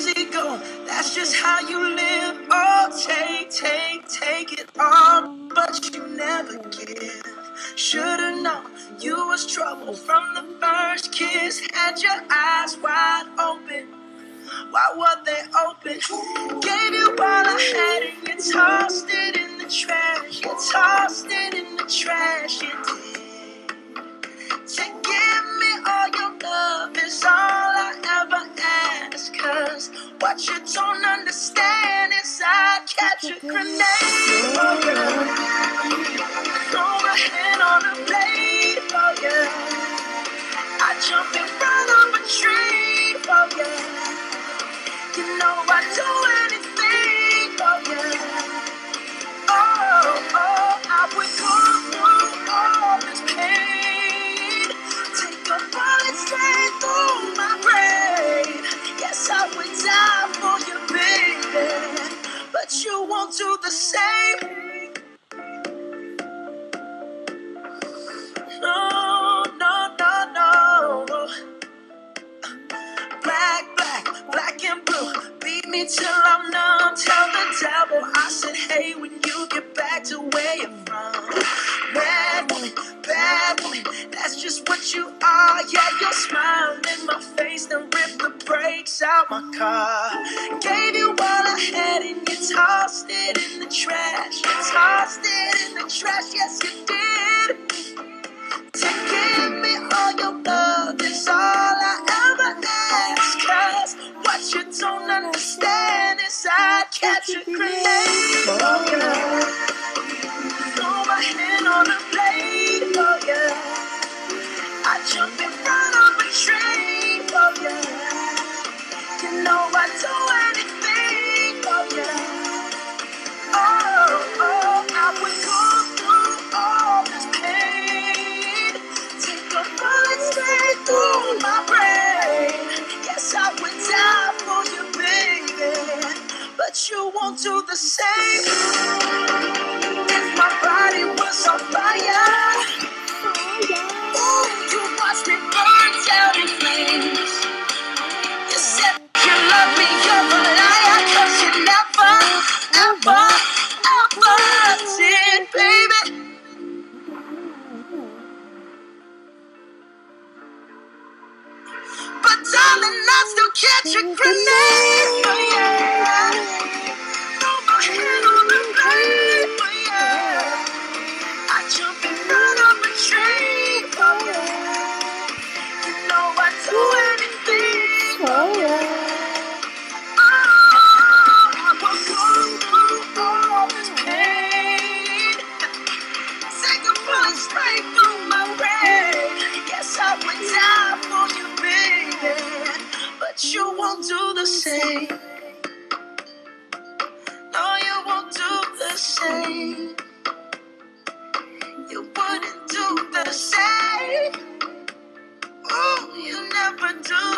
easy go. That's just how you live. Oh, take it all, but you never give. Should've known you was trouble from the first kiss. Had your eyes wide open. Why were they open? Gave you all I had and you tossed it in the trash. You tossed it in the trash, you did. To give me all your love is all I ever ask. Cause what you don't understand is I'd catch a grenade for you. Throw my hand on a blade for you. I jump in front of a tree for you. You know I'd do anything for you. Oh, I would go through all this pain. Take a bullet straight through my brain. Yes, I would die for you, baby. But you won't do the same. No. Black and blue, beat me till I'm numb. Tell the devil I said, hey, when you get back to where you're from. Bad woman, that's just what you are. Yeah, you'll smile in my face, then rip the brakes out my car. Gave you all I had and you tossed it in the trash. You tossed it in the trash, yes you did. To give me all your love is all I ever ask. Cause what you don't understand is I'd catch a grenade for you. Throw my hand on a blade for you. I jump in front of a train for you. You know I'd do anything for you. Oh, I would go through all this pain. Take a bullet straight through my brain. Yes, I would die for you, baby. But you won't do the same. If my body was on fire, ooh, you watched me burn down in flames. You said you love me, you're a liar, cause you never, ever did, baby. But darling, I still catch a grenade for you. Throw my hand on the blade for you. I jump in front of a tree for you. You know I'd do anything for you. Oh, I will go through all this pain. Take a bullet straight through my brain. Yes, I would die for you, baby. But you won't do the same. No, you won't do the same. You wouldn't do the same. Oh, you never do